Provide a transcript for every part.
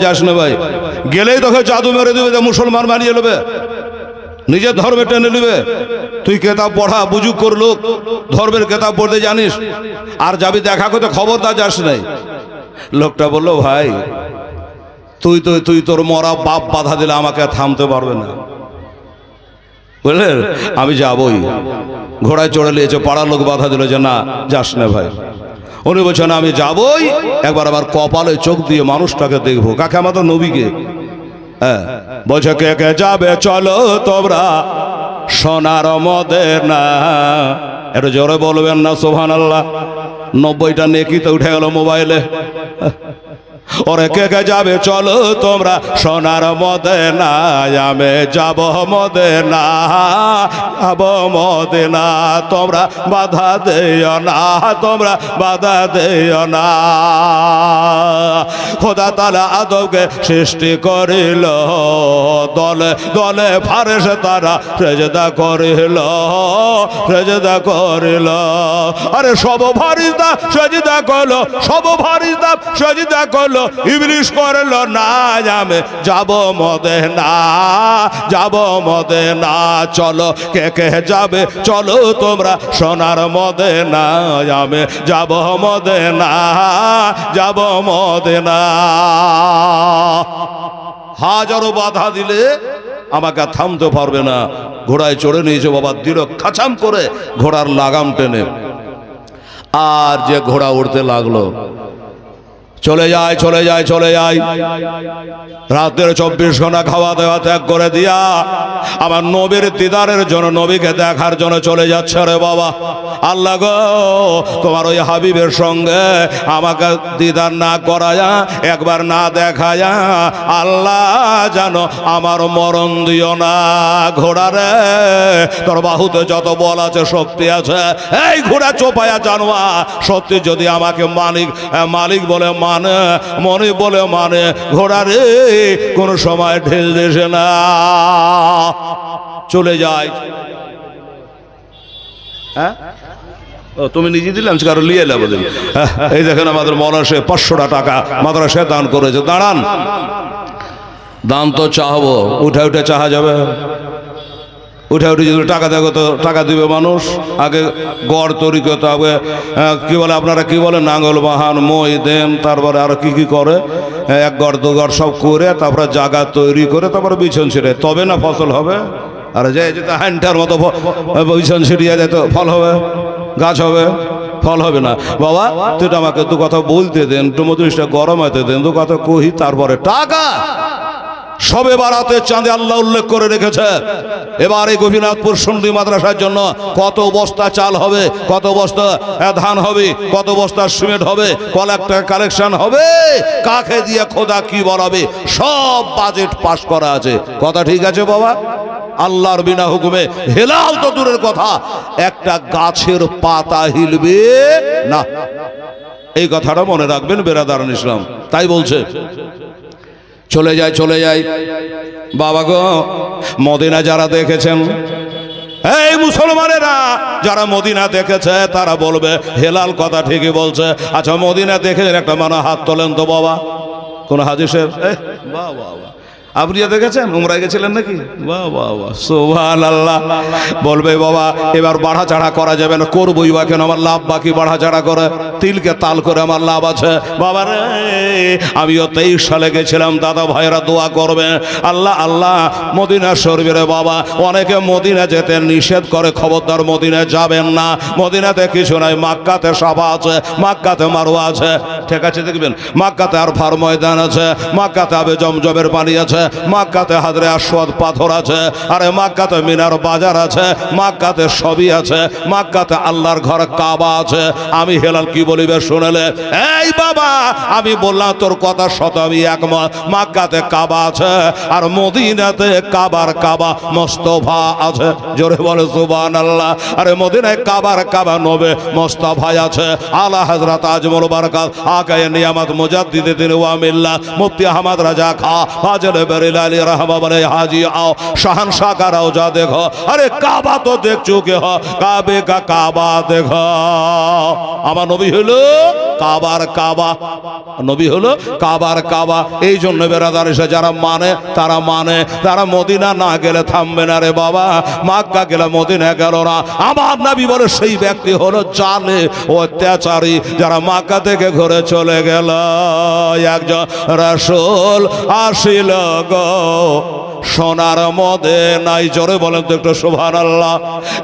যাস না ভাই, গেলেই তোকে জাদু মেরে দেবে, মুসলমান বানিয়ে নেবে, নিজের ধর্মে টেনে নেবে। তুই কেতাব পড়া বুঝুক কর লোক, ধর্মের কেতাব পড়তে জানিস, আর যাবি দেখা করতে, খবরদার যাস নাই। লোকটা বললো ভাই তুই তোর মরা বাপ বাধা দিলে আমাকে থামতে পারবে না, বুঝলেন? আমি যাবই। ঘোড়ায় চড়ে নিয়েছে, পাড়ার লোক বাধা দিল যে না যাস না ভাই। উনি বলছেন আমি যাবই, একবার আমার কপালে চোখ দিয়ে মানুষটাকে দেখবো। কাকে? আমাদের নবীকে। হ্যাঁ, বলছে কে কে যাবে চলো তোমরা সোনার মদিনা। একটু জোরে বলবেন না সুবহানাল্লাহ। 90টা নেকি তো উঠে গেল মোবাইলে। ওরে কে কে যাবে চলো তোমরা সোনার মদিনা, আমি যাব মদিনা, যাব মদিনা। তোমরা বাধা দিও না, তোমরা বাধা দিও না। খোদা তাআলা আদমকে সৃষ্টি করিল, দলে দলে ফারেশতারা সেজদা করিল, সেজদা করিল। আরে সব ফারিস্তা সেজদা করলো, সব ফারিস্তা সেজদা করলো, ইবলিশ করলো না। আমি যাব মদিনা, যাব মদিনা। চলো কে কে যাবে চলো তোমরা সোনার মদিনা, আমি যাব মদিনা, যাব মদিনা। হাজারো বাধা দিলে আমাকে থামতে পারবে না। ঘোড়ায় চড়ে নিয়েছে বাবা, দিল খাচাম করে ঘোড়ার লাগাম টেনে। আর যে ঘোড়া উড়তে লাগলো, চলে যায় চলে যায় চলে যায়। রাতের 24 ঘন্টা খাওয়া দাওয়া ত্যাগ করে দিয়া আমার নবীর দিদারের জন্য, নবীকে দেখার জন্য চলে যাচ্ছে। রে বাবা, আল্লাহ গো তোমার ওই হাবিবের সঙ্গে আমাকে দিদার না করায়া, একবার না দেখায়া আল্লাহ জানো আমার মরণ দিও না। ঘোড়া রে, তোর বাহুতে যত বল আছে, শক্তি আছে, এই ঘোড়া চোপায়া জানোয়া সত্যি যদি আমাকে মালিক মালিক বলে মানে, মনে বলে মানে, ঘোড়া রে কোন সময় ঢেল দেশে না, চলে যায়। হ্যাঁ তুমি নিজে দিলাম কারো লিয়ে নেবো। এই দেখেন আমাদের মৌলানা 500 টাকা মাদ্রাসায় দান করেছে। দাঁড়ান, দান তো চাহবো, উঠে উঠে চাহা যাবে? উঠে উঠে যদি টাকা দেখো তো টাকা দিবে মানুষ। আগে গড় তৈরি করতে হবে, কি বলে আপনারা কি বলে, নাঙ্গল বাহান মই দেন, তারপরে আর কি কি করে, এক গড় দু গড় সব করে তারপরে জায়গা তৈরি করে তারপরে বিছন ছিঁড়ে, তবে না ফসল হবে। আর যে হ্যান্ডটার মতো বিছন ছিঁড়িয়ে দেয় তো ফল হবে, গাছ হবে? ফল হবে না। বাবা তুই আমাকে দু কথা বলতে দেন, একটু মজলিসটা গরম হতে দেন, দু কথা কহি, তারপরে টাকা। সবে বারাতে চাঁদে আল্লাহ উল্লেখ করে রেখেছে। এবার এই গোপীনাথপুর সুন্নি মাদ্রাসার জন্য কত বস্তা চাল হবে, কত বস্তা ধান হবে, কত বস্তা সিমেন্ট হবে, কয়েকটা কালেকশন হবে, কাকে দিয়ে খোদা কি বলাবে, সব বাজেট পাস করা আছে। কথা ঠিক আছে বাবা? আল্লাহর বিনা হুকুমে হেলাল তো দূরের কথা, একটা গাছের পাতা হিলবে না। এই কথাটা মনে রাখবেন বেরাদারান ইসলাম। তাই বলছে চলে যায় চলে যায়। বাবা গো, মদিনা যারা দেখেছেন, এই মুসলমানেরা যারা মদিনা দেখেছে তারা বলবে হেলাল কথা ঠিকই বলছে। আচ্ছা মদিনা দেখেছেন একটা মানে হাত তোলেন তো বাবা। কোন হাদিসের বাহ বাহ বাহ, আপনি দেখেছেন? উমরায় গেছিলেন নাকি? বাহ বাহ বাহ, সুবহানাল্লাহ। বলবে বাবা এবার বাড়া চাড়া করা যাবে না। করবই বা কেন, আমার লাভ বাকি বাড়া চাড়া করে, তিলকে তাল করে আমার লাভ আছে। বাবা রে, আমিও 23 সালে গেছিলাম, দাদা ভাইরা দোয়া করবে, আল্লাহ আল্লাহ মদিনা শরীফে। বাবা অনেকে মদিনা যেতে নিষেধ করে, খবরদার মদিনা যাবেন না। মদিনাতে কিছু নাই, মক্কাতে সাফা আছে, মক্কাতে মারওয়া আছে, ঠিক আছে দেখবেন। মক্কাতে আরফার ময়দান আছে, মক্কাতে আবে জমজমের পানি আছে, মক্কাতে হাজরে আসওয়াদ পাথর আছে, আরে মক্কাতে মিনার বাজার আছে, মক্কাতে সবই আছে, মক্কাতে আল্লাহর ঘর কাবা আছে। আমি হেলাল কি বলিবে শুনেলে? এই বাবা আমি বললাম তোর কথা শত আমি একমত। মক্কাতে কাবা আছে আর মদিনাতে কাবার কাবা মোস্তফা আছে। জোরে বলে সুবহানাল্লাহ। আরে মদিনায় কাবার কাবা নবে মোস্তফা আছে। আলা হযরত আজমল বারাকাত আকায়ে নিয়ামত মুজাদ্দিদ দিন ওয়া মিল্লাহ মুফতি আহমদ রাজা খা হাজরে বেরিলালি রহমা বলে হাজি आओ शहंशाह का रौजा देखो। अरे काबा तो देख चुके हो, काबे का काबा देखो। আমার নবী হলো কাবার কাবা, নবী হলো কাবার কাবা। এই জন্য বেরাদার এসে যারা মানে তারা মানে, তারা মদিনা না গেলে থামবে না রে বাবা, মক্কা গেলে মদিনা গেল না। আমার নবী বলে সেই ব্যক্তি হলো জালে অত্যাচারী যারা মক্কা থেকে ঘুরে চলে গেল। একজন রাসূল আসিল গো সোনার মদিনায়, জোরে বলেন তো একটু সুবহানাল্লাহ।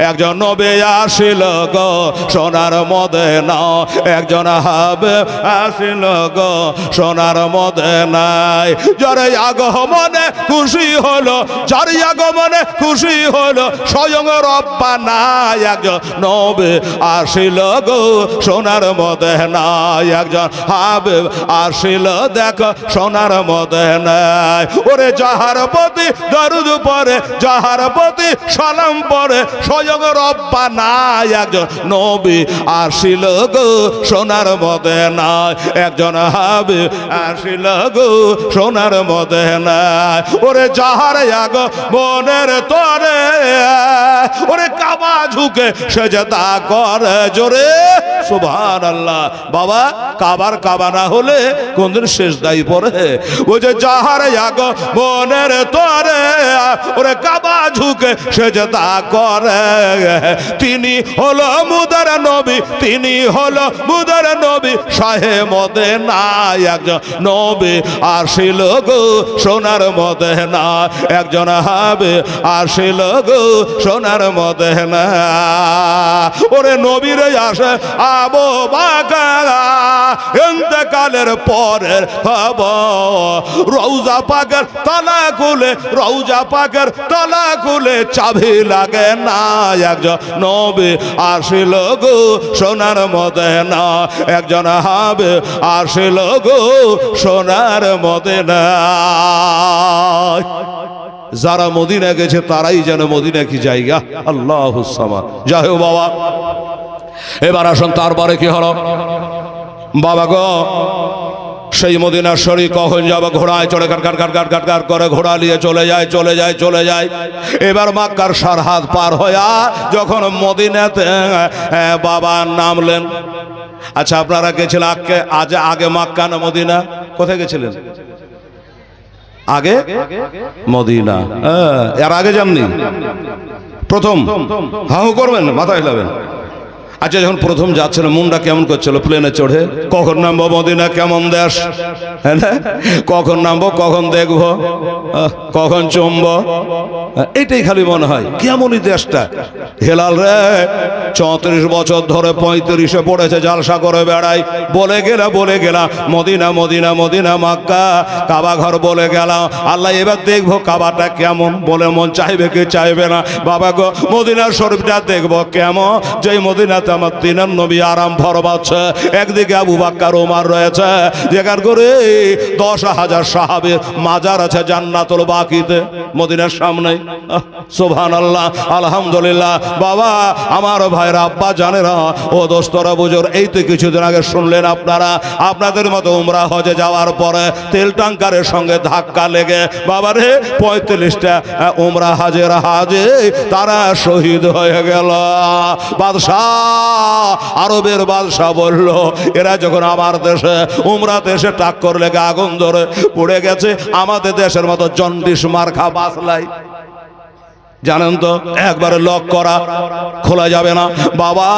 একজন নবী আসিল গো সোনার মদিনায়, একজন হাবিব আসিল গো সোনার মদিনায়। যারে আগমনে খুশি হলো, যার আগমনে খুশি হলো স্বয়ং রব্বানা। একজন নবী আসিল গো সোনার মদিনায়, একজন হাবিব আসিল দেখো সোনার মদিনায়। ওরে যাহার প্রতি দরুদ পড়ে, যাহার প্রতি সালাম পড়ে স্বয়ং রব্বানা। একজন নবী আসিল গো সোনার মদিনায়, একজন হাবিব আসিল গো সোনার মদিনায়। ওরে যাহার আগমনের তরে ওরে কাবা ঝুঁকে সেজদা করে, জোরে সুবহানাল্লাহ। বাবা কাবার কাবা না হলে কোনদিন সেজদাই পড়ে? ওই যে যাহার আগমনের তরে ওরে কাবা ঝুঁকে সেজদা করে, তিনি হলো মুদের নবী, তিনি হলো মুদের নবী শাহে মদিনা। একজন নবী আসিল গো সোনার মদিনা, একজন হাবিব আসিল গো সোনার মদিনা। ওরে নবীর আসে আবু বকর ইন্তেকালের পরের খবর, রওজা পাকের তালা খুলে, রওজা পাকের তালা খুলে চাবি লাগে না। একজন নবী আসিল গো সোনার মদিনা, একজন হাবিব আসিল গো সোনার মদিনা। যারা মদিনা গেছে তারাই যেন মদিনা কি জায়গা, আল্লাহুস সামাদ। যাই হোক বাবা, এবার আসুন তারপরে কি হলো বাবা গো। সেই মদিনা শরীফ কখন যাবো? ঘোড়ায় চড়ে কাট কাট কাট কাট কাট কাট করে ঘোড়া নিয়ে চলে যায় চলে যায় চলে যায়। এবার মক্কার সরহদ পার হইয়া যখন মদিনাতে বাবা নামলেন। আচ্ছা আপনারা গেছিলেন আগে মক্কা না মদিনা? কোথায় গেছিলেন? আগে মদিনা। এর আগে যাননি? প্রথম হাহু করবেন, মাথা হিলাবেন। আচ্ছা যখন প্রথম যাচ্ছিল মনটা কেমন করছিল? প্লেনে চড়ে কখন নামবো মদিনা, কেমন দেশ, হ্যাঁ না? কখন নামবো, কখন দেখবো, কখন চুমবো, এটাই খালি মনে হয়। কেমনই দেশটা। হেলাল রে 34 বছর ধরে 35-এ পড়েছে, জালসা করে বেড়াই। বলে গেলাম মদিনা মদিনা মদিনা মক্কা কাবা ঘর বলে গেলাম। আল্লাহ এবার দেখবো কাবাটা কেমন, বলে মন চাইবে কি চাইবে না। বাবা গো মদিনা শরীফটা দেখবো কেমন, যেই মদিনাতে আমার দিনের নবী আরাম ফরমাচ্ছে। একদিকে আবু বকর ওমর রয়েছে, যেখান করে 10,000 সাহাবীর মাজার আছে জান্নাতুল বাকিতে মদিনার সামনে। সুবহানাল্লাহ, আলহামদুলিল্লাহ। বাবা আমার ভাইরা, আব্বা জানেরা, ও দোস্তরা, বুজুর্গ, এই তো কিছুদিন আগে শুনলেন আপনারা, আপনাদের মতো উমরা হজে যাওয়ার পরে তেল ট্যাঙ্কারের সঙ্গে ধাক্কা লেগে বাবারে 45টা উমরা হাজের হাজে তারা শহীদ হয়ে গেল। বাদশাহ, আরবের বাদশাহ বলল, এরা যখন আমার দেশে উমরাতে এসে টাক্কর লেগে আগুন ধরে পড়ে গেছে, আমাদের দেশের মতো জন্ডিস মার্কা বাসলাই, জানেন তো, একবারে লক করা, খোলা যাবে না। বাবা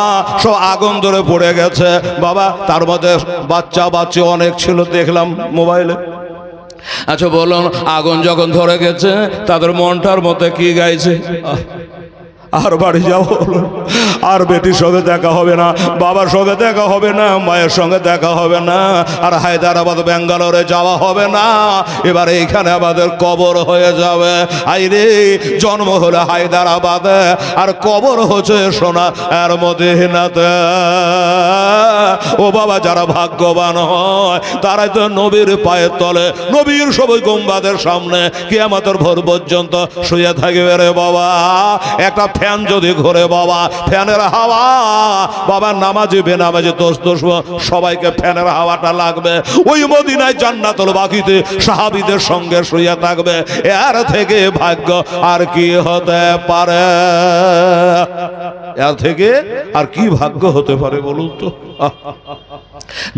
সব আগুন ধরে পড়ে গেছে বাবা। তার মধ্যে বাচ্চা বাচ্চা অনেক ছিল, দেখলাম মোবাইলে। আচ্ছা বলুন, আগুন যখন ধরে গেছে তাদের মনটার মধ্যে কি গাইছে? আর বাড়ি যাও, আর বেটির সঙ্গে দেখা হবে না, বাবার সঙ্গে দেখা হবে না, মায়ের সঙ্গে দেখা হবে না, আর হায়দ্রাবাদ ব্যাঙ্গালোরে যাওয়া হবে না। এবার এইখানে আমাদের কবর হয়ে যাবে। আইরে জন্ম হলে হায়দ্রাবাদে, আর কবর হচ্ছে সোনা আর মদিনাতে। ও বাবা, যারা ভাগ্যবান হয় তারাই তো নবীর পায়ের তলে, নবীর সবই গম্বাদের সামনে কিয়ামতের ভোর পর্যন্ত শুয়ে থাকবে রে বাবা। একটা ফ্যান যদি ঘুরে বাবা, ফ্যানের হাওয়া বাবা, নামাজি বেনামাজি দোস্ত সবাইকে ফ্যানের হাওয়াটা লাগবে। ওই মদিনায় জান্নাতুল বাকিতে সাহাবীদের সঙ্গে শুয়ে থাকবে। এর থেকে ভাগ্য আর কি হতে পারে? এর থেকে আর কি ভাগ্য হতে পারে বলুন তো?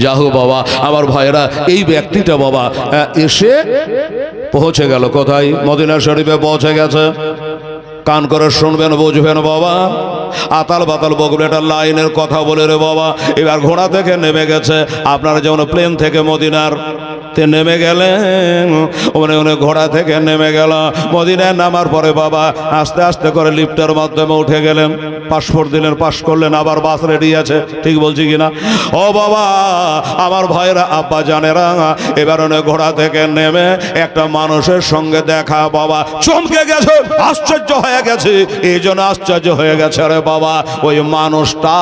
যাহো বাবা আমার ভাইরা, এই ব্যক্তিটা বাবা এসে পৌঁছে গেল কোথায়? মদিনা শরীফে পৌঁছে গেছে। কান করে শুনবেন, বুঝবেন বাবা, আতাল বাতাল বকবে, এটা লাইনের কথা বলে রে বাবা। এবার ঘোড়া থেকে নেমে গেছে, আপনারা যেমন প্লেন থেকে মদিনার নেমে গেলেন, ওনে ঘোড়া থেকে নেমে গেল। মদিনায় নামার পরে বাবা আস্তে আস্তে করে লিফটের মাধ্যমে উঠে গেলেন, পাসপোর্ট দিলেন, পাস করলেন, আবার বাস রেডি আছে, ঠিক বলছি কিনা? ও বাবা আমার ভাইরা, আব্বা জানেরা, এবার ওনে ঘোড়া থেকে নেমে একটা মানুষের সঙ্গে দেখা, বাবা চমকে গেছে, আশ্চর্য হয়ে গেছে। এই জন্য আশ্চর্য হয়ে গেছে রে বাবা, ওই মানুষটা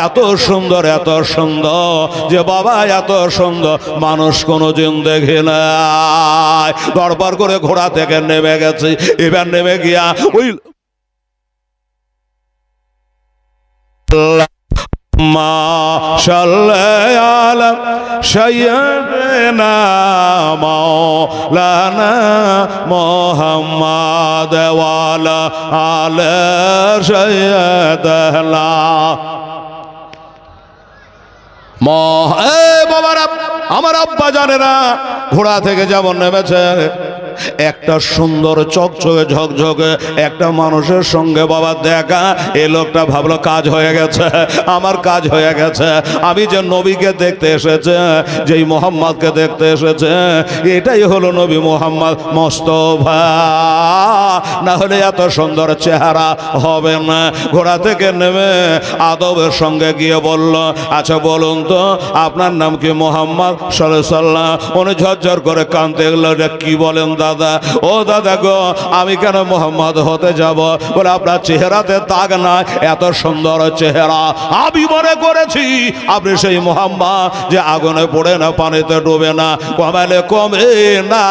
এত সুন্দর, এত সুন্দর যে বাবা, এত সুন্দর মানুষ কোনোদিন দেখে নাই। দরবার করে ঘোড়া থেকে নেমে গেছে। এবার নেমে গিয়া ওই মাশাআল্লাহ সাইয়্যিদানা মাওলানা মুহাম্মদ ওয়া আলা আলি সাইয়্যিদানা বাবারা, আমার আব্বা জানেরা, ঘোড়া থেকে যেমন নেমেছে, একটা সুন্দর চকচকে ঝকঝকে একটা মানুষের সঙ্গে বাবা দেখা। এই লোকটা ভাবলো কাজ হয়ে গেছে, আমার কাজ হয়ে গেছে। আমি যে নবীকে দেখতে এসেছে, যেই মোহাম্মদকে দেখতে এসেছে, এটাই হলো নবী মোহাম্মদ মোস্তফা, না হলে এত সুন্দর চেহারা হবে না। ঘোড়া থেকে নেমে আদবের সঙ্গে গিয়ে বলল, আচ্ছা বলুন তো আপনার নাম কি? মোহাম্মদ সাল্লাল্লাহু আলাইহি ওয়াসাল্লাম। উনি ঝরঝর করে কাঁদতে গেল, কি বলেন দাদা? ও দাদা গো, আমি কেন মোহাম্মদ হতে যাব? বলে আপনার চেহারাতে দাগ নাই, এত সুন্দর চেহারা। আমি মনে করেছি আপনি সেই মোহাম্মদ যে আগুনে পড়ে না, পানিতে ডুবে না, কমালে কমে না।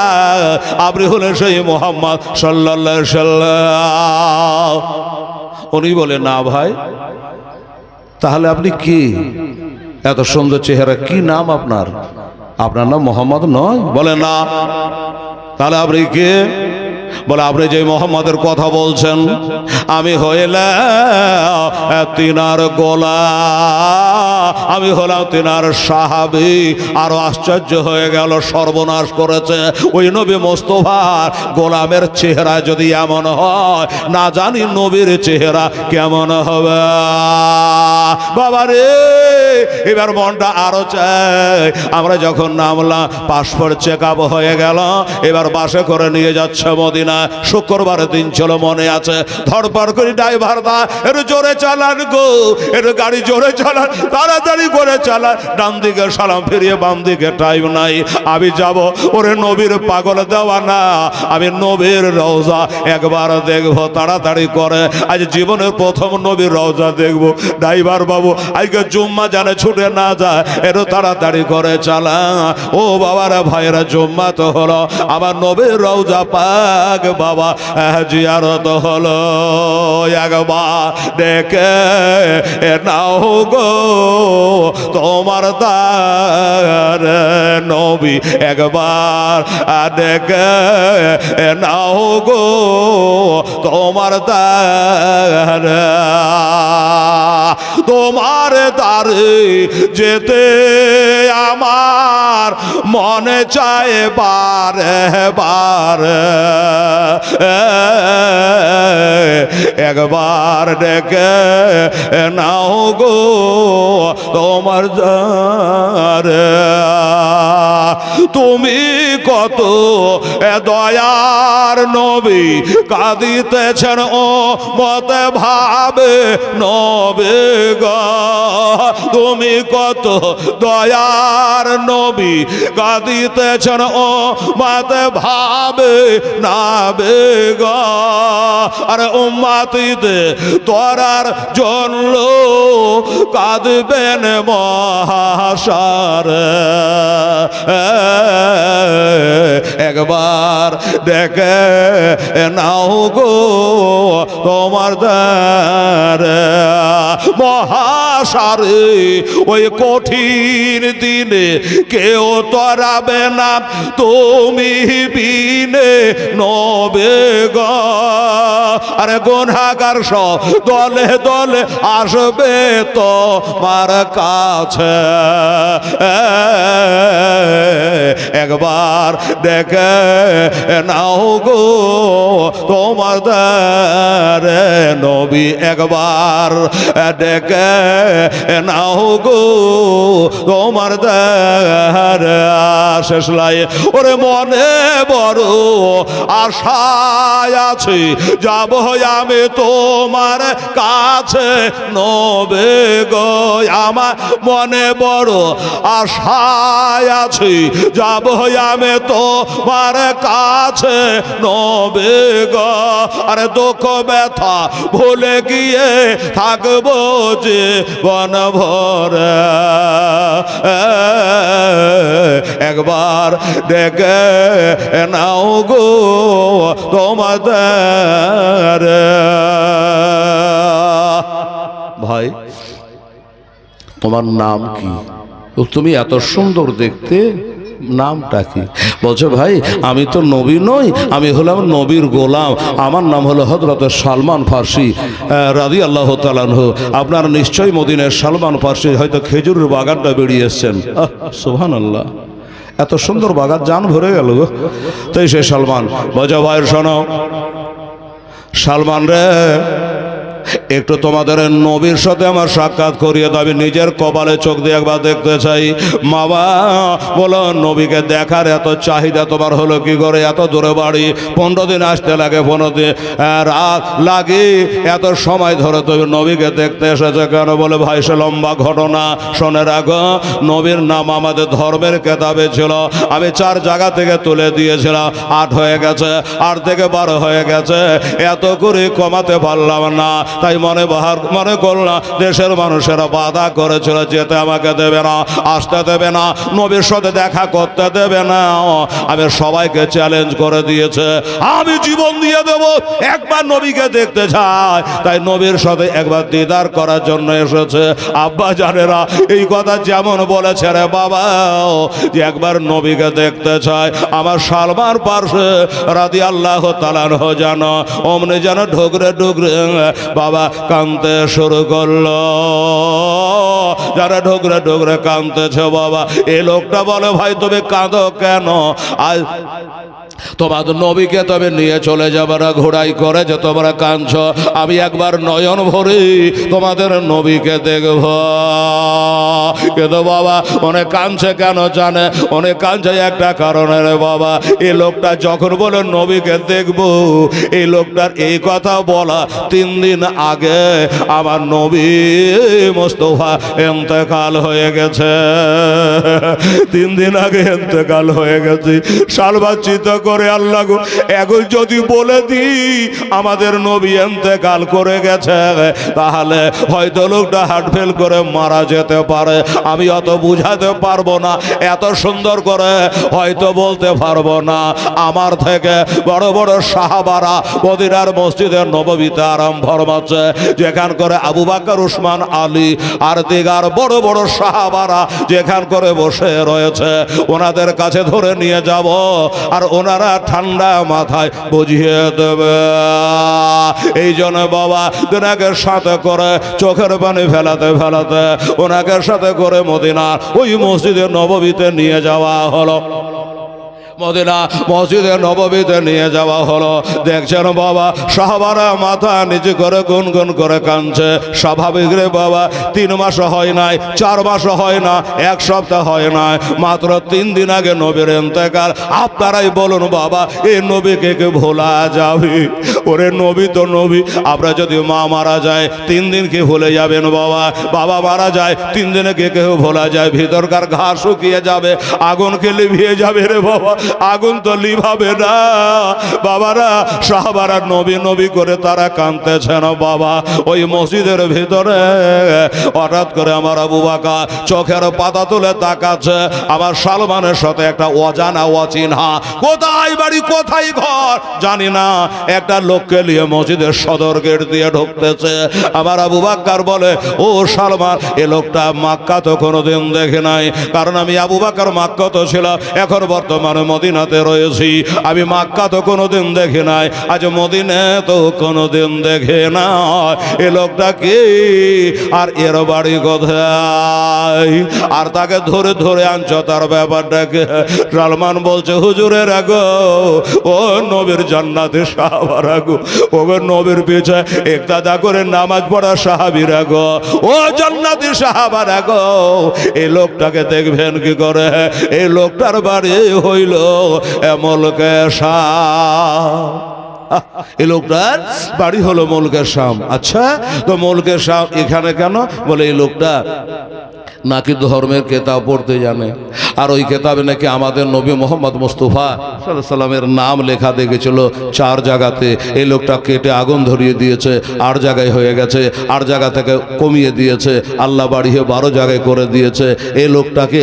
আপনি হলেন সেই মোহাম্মদ সাল্লাল্লাহু আলাইহি ওয়াসাল্লাম। উনি বলে না ভাই, তাহলে আপনি কি? এত সুন্দর চেহারা, কি নাম আপনার? আপনার নাম মোহাম্মদ নয়? বলে না। তাহলে আপনি কে? বলে আপনি যে মোহাম্মদের কথা বলছেন, আমি হইলাম তিনার গোলাম, আমি হলাম তিনার সাহাবী। আরো আশ্চর্য হয়ে গেল, সর্বনাশ করেছে। ওই নবী মোস্তফার গোলামের চেহারা যদি এমন হয়, না জানি নবীর চেহারা কেমন হবে। বাবা রে, এবার মনটা আরো চাই। আমরা যখন নামলাম, পাসপোর্ট চেক আপ হয়ে গেল, এবার বাসে করে নিয়ে যাচ্ছে মদিনা। শুক্রবারের দিন ছিল, মনে আছে। ধরপড় করে ড্রাইভার দা, একটু জোরে চালান গো, একটু গাড়ি জোরে চালান, তাড়াতাড়ি করে চালান। ডান দিকে সালাম ফিরিয়ে, বাম দিকে টাইম নাই। আমি যাব ওরে নবীর পাগল দেওয়ানা, আমি নবীর রওজা একবার দেখবো, তাড়াতাড়ি করে। আজ জীবনের প্রথম নবীর রওজা দেখবো। ড্রাইভার বাবু, আজকে জুম্মা জানে ছুটে না যায়, একটু তাড়াতাড়ি করে চালা। ও বাবারা ভাইরা, জুম্মা তো হলো, আবার নবীর রওজা পাক বাবা জিয়ারত হলো। একবার দেখে নাও গো তোমার দার নবী, একবার দেখে নাও গো তোমার দার। তোমার দারে যেতে আমার মনে চায় বারে বারে, একবার ডেকে নাও গো তোমার দারে। তুমি কত দয়ার নবী, কাঁদিতেছেন ও মতে ভাবে নবী গো। তুমি কত দয়ার নবী, কাঁদিতেছেন ও মতে ভাবে নাবে গো। আর উম্মতিতে তোরার জন্য কাঁদবেন মহাশারে। একবার দেখে নাও গো তোমার দারে। মহাশারে ওই কঠিন দিনে কেউ তরাবে না, তুমি বিনে নবে গো। আরে গুনাহগার সব দলে দলে আসবে তোমার কাছে। একবার দেখে নাও গো তোমাদের নবী, একবার দেখে নাও গো তোমার শেষ লাই। ওরে মনে বড় আশায় আছি যাব আমি তোমার কাছে নবে গো, আমার মনে বড় আশায় আছি যাব আমি তোমার কাছে নবে গো। আরে দুঃখ ব্যথা ভুলে গিয়ে থাকবো জীবন ভরে। একবার দেখে নাও গো তোমাদের। ভাই তোমার নাম কি? তুমি এত সুন্দর দেখতে, নামটা কি? বলছে ভাই আমি তো নবী নই, আমি হলাম নবীর গোলাম, আমার নাম হলো হযরত সালমান ফার্সি রাদিয়াল্লাহু তাআলা আনহু। আপনার নিশ্চয়ই মদিনার সালমান ফার্সি হয়তো খেজুরের বাগানটা বেরিয়ে এসছেন। সুবহানাল্লাহ, এত সুন্দর বাগান, জান ভরে গেল গো। তাই সে সালমান বলছে ভাই শোনো সালমান রে, একটু তোমাদের নবীর সাথে আমার সাক্ষাৎ করিয়ে দাও, আমি নিজের কপালে চোখ দিয়ে একবার দেখতে চাই। বাবা বলো নবীকে দেখার এত চাহিদা তোমার হলো কি করে? এত দূরে বাড়ি, 15 দিন আসতে লাগে, 15 দিন রাত লাগে, এত সময় ধরে তুমি নবীকে দেখতে এসেছে কেন? বলে ভাই সে লম্বা ঘটনা, শোনে রাখো। নবীর নাম আমাদের ধর্মের কেতাবে ছিল, আমি 4 জায়গা থেকে তুলে দিয়েছিলাম, 8 হয়ে গেছে, 8 থেকে 12 হয়ে গেছে, এত করে কমাতে পারলাম না। তাই মনে করলাম দেশের মানুষেরা বাধা করেছিল, যেতে আমাকে দেবে না, আসতে দেবে না, নবীর সাথে দেখা করতে দেবে না। আমি সবাইকে চ্যালেঞ্জ করে দিয়েছে, আমি জীবন দিয়ে দেব একবার নবীকে দেখতে চাই। তাই নবীর সাথে একবার দিদার করার জন্য এসেছে। আব্বা জানেরা এই কথা যেমন বলেছে রে বাবা, যে একবার নবীকে দেখতে চাই। আমার সালমান ফার্সি রাদিয়াল্লাহু তাআলা আনহু জানো অমনি যেন ঢুকরে ঢুকরে বাবা কাঁদতে শুরু করলো। যারা ঢুকরে ঢুকরে কাঁদতেছে বাবা, এই লোকটা বলে ভাই তুমি কাঁদো কেন? আজ তোমার নবীকে তবে নিয়ে চলে যাবার ঘোড়াই করে যে তোমরা কাঁদছ, আমি একবার নয়ন ভরে তোমাদের নবীকে দেখব। কিন্তু বাবা অনেক কাঁদছে কেন জানে? অনেক কাঁদছে একটা কারণে রে বাবা, এই লোকটা যখন বলে নবীকে দেখব, এই লোকটার এই কথা বলা 3 দিন আগে আমার নবী মুস্তাফা ইন্তেকাল হয়ে গেছে। 3 দিন আগে ইন্তেকাল হয়ে গেছে। সালবাচিত করে আল্লাহ গো, এখন যদি বলে দিই আমাদের নবী ইন্তেকাল করে গেছে, তাহলে হয়তো লোকটা হার্ট ফেল করে মারা যেতে পারে। আমি অত বুঝাতে পারবো না, এত সুন্দর করে হয়তো বলতে পারবো না। আমার থেকে বড় বড় সাহাবারা মদিনার মসজিদের নববীতে আরাম ফরমাচ্ছে, যেখান করে আবু বকর, উসমান, আলী আর দিগার বড় বড় সাহাবারা যেখান করে বসে রয়েছে, ওনাদের কাছে ধরে নিয়ে যাব আর ওনারা ঠান্ডা মাথায় বুঝিয়ে দেবে। এই জন্য বাবা ওনাকে সাথে করে চোখের পানি ফেলাতে ফেলাতে ওনাকে সাথে করে মদিনা ওই মসজিদে নববীতে নিয়ে যাওয়া হলো। মদিনা মসজিদে নববীতে নিয়ে যাওয়া হলো। দেখছেন বাবা সাহাবারা মাথা নিচু করে গুনগুন করে কাঁদছে। স্বাভাবিক রে বাবা, 3 মাস হয় নাই, 4 মাস হয় না, 1 সপ্তাহ হয় না, মাত্র 3 দিন আগে নবীর ইন্তেকাল। আপনারাই বলুন বাবা, এই নবীকে কে ভোলা যাবে? ওরে নবী তো নবী। আমরা যদি মা মারা যায় 3 দিন কি ভুলে যাবেন বাবা? বাবা মারা যায় 3 দিনে কে কেউ ভোলা যায়? ভিতরকার ঘাস শুকিয়ে যাবে, আগুন খেলে ভিয়ে যাবে রে বাবা, আগুন তো লিভাবে না। বাবারা সাহাবারা নবী নবী করে তারা কাঁদতেছেন বাবা। ওই মসজিদের ভিতরে হঠাৎ করে আমার আবু বকর চোখের পাতা তুলে তাকাচ্ছে। আমার সালমানের সাথে একটা অজানা অচিনহা, কোথায় বাড়ি কোথায় ঘর জানি না, একটা লোককে নিয়ে মসজিদের সদর গেট দিয়ে ঢুকতেছে। আমার আবু বকর বলে, ও সালমান, এ লোকটা মক্কা তো কোনোদিন দেখে নাই, কারণ আমি আবু বকর মক্কা তো ছিল, এখন বর্তমানে মদিনাতে রয়েছি, আমি মক্কা তো কোনোদিন দেখি নাই, আজ মদিনা তো কোনোদিন দেখে না। এ লোকটা কি আর এর বাড়ি কোথায়? আর তাকে ধরে ধরে আনছ, তার ব্যাপারটাকে। সালমান বলছে, হুজুরের আগো, ও নবীর জান্নাতে সাহাবার আগো, ও নবীর পিছে একতাদা করে নামাজ পড়া সাহাবীর আগো, ও জান্নাতি সাহাবার আগো, এই লোকটাকে দেখবেন কি করে? এই লোকটার বাড়ি হইল মুলকে শাম। এই লোকটার বাড়ি হলো মুলকে শাম। আচ্ছা, তো মুলকে শাম এখানে কেন? বলে এই লোকটা নাকি ধর্মের কেতাব পড়তে জানে, আর ওই কেতাবে নাকি আমাদের নবী মোহাম্মদ মুস্তাফা সাল্লাল্লাহু আলাইহি সাল্লামের নাম লেখা দেখেছিল 4 জায়গাতে। এই লোকটা কেটে আগুন ধরিয়ে দিয়েছে, 8 জায়গায় হয়ে গেছে, 8 জায়গা থেকে কমিয়ে দিয়েছে, আল্লাহ বাড়িয়ে 12 জায়গায় করে দিয়েছে। এই লোকটাকে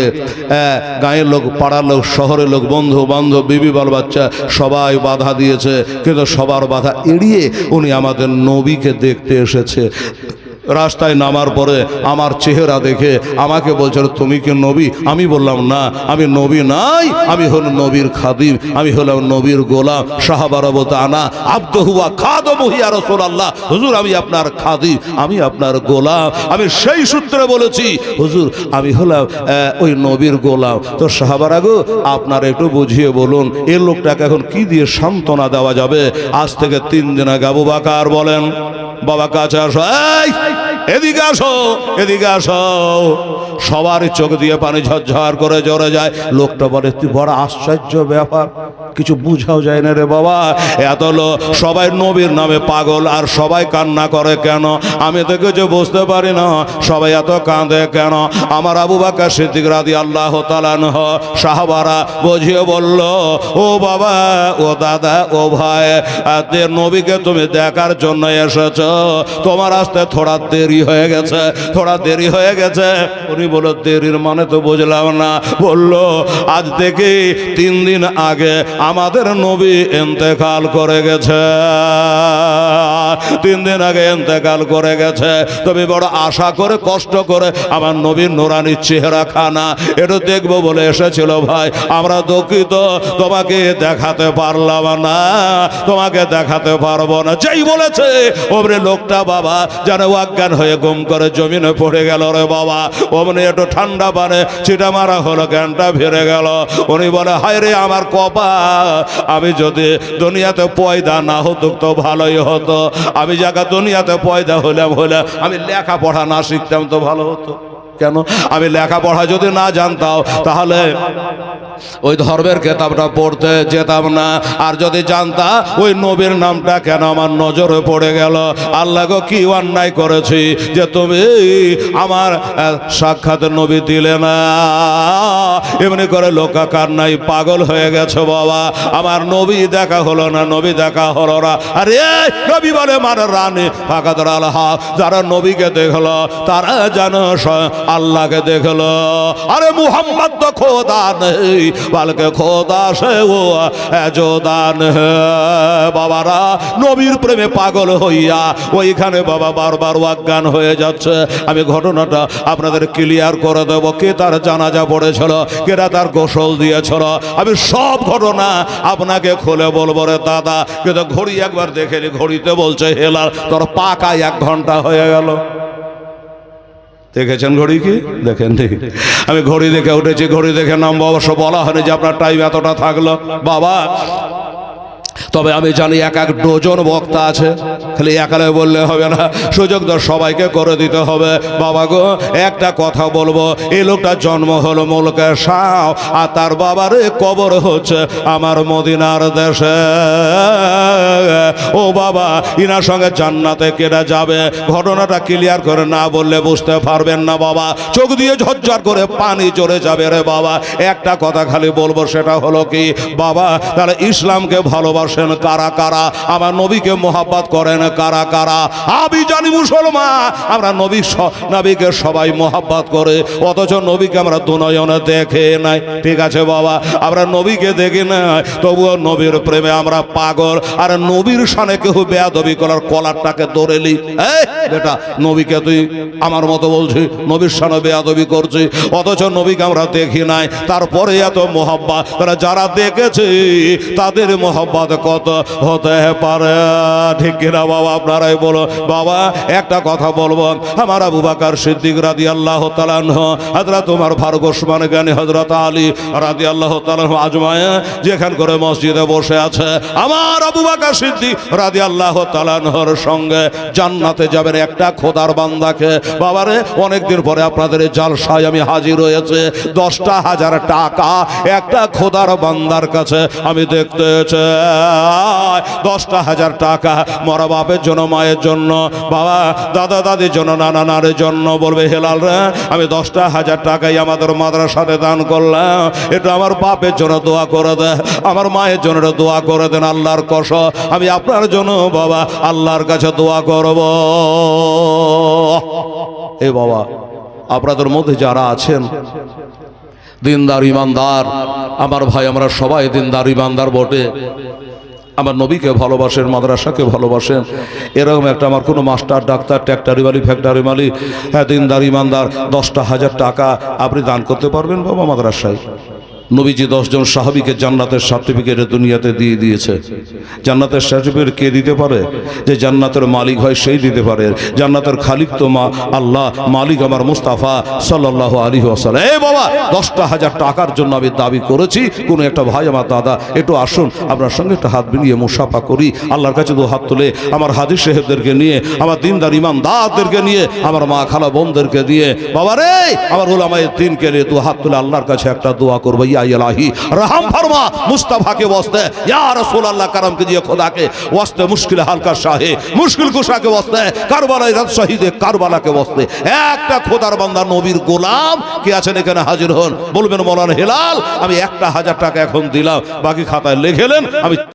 গাঁয়ের লোক, পাড়ার লোক, শহরের লোক, বন্ধু বান্ধব, বিবি বাল বাচ্চা সবাই বাধা দিয়েছে, কিন্তু সবার বাধা এড়িয়ে উনি আমাদের নবীকে দেখতে এসেছে। রাস্তায় নামার পরে আমার চেহারা দেখে আমাকে বলছিল, তুমি কি নবী? আমি বললাম না, আমি নবী নাই, আমি হলাম নবীর খাদিম, আমি হলাম নবীর গোলাম। সাহাবারা বলতে, আনা আবদুহু ওয়া খাদমুহু ইয়া রাসূলুল্লাহ, হুজুর আমি আপনার খাদিম, আমি আপনার গোলাম। আমি সেই সূত্রে বলেছি, হুজুর আমি হলাম ওই নবীর গোলাম। তো সাহাবারা গো, আপনারা একটু বুঝিয়ে বলুন, এই লোকটাকে এখন কি দিয়ে সান্ত্বনা দেওয়া যাবে? আজ থেকে 3 দিন আগে আবু বকর বলেন, বাবা কাছে আসো, এদিকে আসো, এদিকে আসো। সবার চোখ দিয়ে পানি ঝরঝর করে ঝরে যায়। লোকটা বলে, তুই বড় আশ্চর্য ব্যাপার, কিছু বুঝাও যায় না রে বাবা। এত লোক সবাই নবীর নামে পাগল, আর সবাই কান্না করে কেন? আমি তো কিছু বুঝতে পারি না, সবাই এত কাঁদে কেন? আমার আবু বকর সিদ্দিক রাদিয়াল্লাহু তাআলা আনহু সাহাবারা বুঝিয়ে বলল, ও বাবা, ও দাদা, ও ভাই, নবীকে তুমি দেখার জন্য এসেছ, তোমার আসতে থোড়া দেরি হয়ে গেছে, থোড়া দেরি হয়ে গেছে। উনি বলল, দেরির মানে তো বুঝলাম না। বলল, আজ থেকে 3 দিন আগে আমাদের নবী ইন্তেকাল করে গেছে, 3 দিন আগে ইন্তেকাল করে গেছে। তুমি বড় আশা করে কষ্ট করে আমার নবীর নুরানি চেহারা খানা এটা দেখবো বলে এসেছিল ভাই, আমরা দুঃখিত, তোমাকে দেখাতে পারলাম না, তোমাকে দেখাতে পারবো না। যেই বলেছে ওমরে লোকটা বাবা যেন অজ্ঞান হয়ে গুম করে জমিনে পড়ে গেল রে বাবা। ওমনি একটু ঠান্ডা পানে চিটা মারা হলো, জ্ঞানটা ফিরে গেল। উনি বলে, হায় রে আমার কপাল, আমি যদি দুনিয়াতে পয়দা না হতো তো ভালোই হতো। আমি জায়গা দুনিয়াতে পয়দা হলাম, আমি লেখাপড়া না শিখতাম তো ভালো হতো। কেন? আমি লেখাপড়া যদি না জানতাম তাহলে ওই ধর্মের কেতাবটা পড়তে যেতাম না। আর যদি জানতা, ওই নবীর নামটা কেন আমার নজরে পড়ে গেল? আল্লাহ গো, কি অন্যায় করেছি যে তুমি আমার সাক্ষাৎ নবী দিলে না? এমনি করে লোকা কান্নাই পাগল হয়ে গেছে বাবা, আমার নবী দেখা হলো না, নবী দেখা হলো না। আরে নবী বলে মার রানী ফাকাদুর আলহা, যারা নবীকে দেখলো তারা জানো আল্লাহকে দেখলো। আরে মুহাম্মদ তো খোদা নেই, বলকে খোদা সে ও জোদান হে। বাবারা নবীর প্রেমে পাগল হইয়া ওইখানে বাবা বারবার অজ্ঞান হয়ে যাচ্ছে। আমি ঘটনাটা আপনাদের ক্লিয়ার করে দেব, কে তার জানাজা পড়েছিল, কেরা তার গোসল দিয়েছিল, আমি সব ঘটনা আপনাকে খুলে বলবো রে দাদা। কিন্তু ঘড়ি একবার দেখে নি, ঘড়িতে বলছে হেলাল তোর পাকা 1 ঘন্টা হয়ে গেল। দেখেছেন ঘড়ি কি? দেখেন ঠিক। আমি ঘড়ি দেখে উঠেছি, ঘড়ি দেখে নামবো, অবশ্য বলা হয়নি যে আপনার টাইম এতটা থাকলো বাবা। তবে আমি জানি 1 ডজন বক্তা আছে, খালি একালে বললে হবে না, সুযোগ তো সবাইকে করে দিতে হবে। বাবা গো, একটা কথা বলবো, এই লোকটা জন্ম হলো মুলকে শাম, আর তার বাবারে কবর হচ্ছে আমার মদিনার দেশে। ও বাবা, ইনার সঙ্গে জান্নাতে কেনা যাবে, ঘটনাটা ক্লিয়ার করে না বললে বুঝতে পারবেন না বাবা। চোখ দিয়ে ঝরঝর করে পানি চলে যাবে রে বাবা। একটা কথা খালি বলবো, সেটা হলো কি বাবা, তাহলে ইসলামকে ভালোবাসেন ভালোবাসেন কারা কারা, আমার নবীকে মোহাব্বত করেন কারা কারা। আমি জানি মুসলমান আমরা নবীকে সবাই মোহাব্বত করে, অথচ নবীকে আমরা দুনয়নে দেখে নাই। ঠিক আছে বাবা, আমরা নবীকে দেখি নাই, তবুও নবীর প্রেমে আমরা পাগল। আর নবীর শানে কেউ বেয়াদবি করার কলারটাকে ধরে নি, এই বেটা নবীকে তুই আমার মতো বলছি, নবীর শানে বেয়াদবি করছি, অথচ নবীকে আমরা দেখি নাই। তারপরে এত মোহাব্বত, তারা যারা দেখেছে তাদের মোহাব্বত কত হতে পারে? ঠিক কিনা বাবা? আপনারাই বলো। বাবা একটা কথা বলবো, আমার আবু বকর সিদ্দিক রাদিয়াল্লাহু তাআলা আনহু, হযরত ওমর ফারুক ওসমান গনি, হযরত আলী রাদিয়াল্লাহু তাআলা আজমাইন যেখান করে মসজিদে বসে আছে, আমার আবু বকর সিদ্দিক রাদিয়াল্লাহু তাআলা আনহুর সঙ্গে জান্নাতে যাবেন একটা খোদার বান্দাকে। বাবারে অনেকদিন পরে আপনাদের এই জালসায় আমি হাজির হয়েছে, 10,000 টাকা একটা খোদার বান্দার কাছে আমি দেখতে চাই। 10,000 টাকা মরা বাপের জন্য, মায়ের জন্য, বাবা দাদা দাদির জন্য, নানা নারের জন্য। বলবে হেলাল রে, আমি 10,000 টাকাই আমাদের মাদ্রাসাতে দান করলাম, এটা আমার বাপের জন্য দোয়া করে দেন, আমার মায়ের জন্য দোয়া করে দেন। আল্লাহর কসম আমি আপনার জন্য বাবা আল্লাহর কাছে দোয়া করব। এ বাবা আপনাদের মধ্যে যারা আছেন দিনদার ইমানদার, আমার ভাই আমরা সবাই দিনদার ইমানদার বটে, আমার নবীকে ভালোবাসেন, মাদ্রাসাকে ভালোবাসেন, এরকম একটা আমার কোনো মাস্টার, ডাক্তার, ট্র্যাক্টরি মালিক, ফ্যাক্টরি মালিক, হ্যাঁ দিনদার ইমানদার 10,000 টাকা আপনি দান করতে পারবেন বাবা মাদ্রাসায়। নবীজি 10 জন সাহাবীকে জান্নাতের সার্টিফিকেট দুনিয়াতে দিয়ে দিয়েছে। জান্নাতের সার্টিফিকেট কে দিতে পারে? যে জান্নাতের মালিক হয় সেই দিতে পারে। জান্নাতের খালিক তো মা আল্লাহ, মালিক আমার মুস্তাফা সাল্লাল্লাহু আলাইহি ওয়াসাল্লাম। এই বাবা 10,000 টাকার জন্য আমি দাবি করেছি, কোন একটা ভাই আমার দাদা একটু আসুন আপনার সঙ্গে একটা হাত মিলিয়ে মুসাফা করি, আল্লাহর কাছে 2 হাত তুলে, আমার হাজি সাহেবদেরকে নিয়ে, আমার দিনদার ইমানদারদেরকে নিয়ে, আমার মা খালা বোনদেরকে দিয়ে, বাবা রে আমার উলামায়ে দ্বীনকে নিয়ে 2 হাত তুলে আল্লাহর কাছে একটা দোয়া করবো, ইয়া ইলাহি রহম ফরমা मुस्तफा के वास्ते, या रसूल अल्लाह करम कीजिए खुदा के वास्ते, मुश्किल हाल का शाहे, मुश्किल कुशा के वास्ते, কারবালায় রাত শহীদে কারবালা के वास्ते। একটা খোদার বান্দা নবীর গোলাম কে আছেন এখানে হাজির হন, বলবেন মওলানা হেলাল আমি 1,000 টাকা এখন দিলাম, বাকি খাতায় লিখেলেন, আমি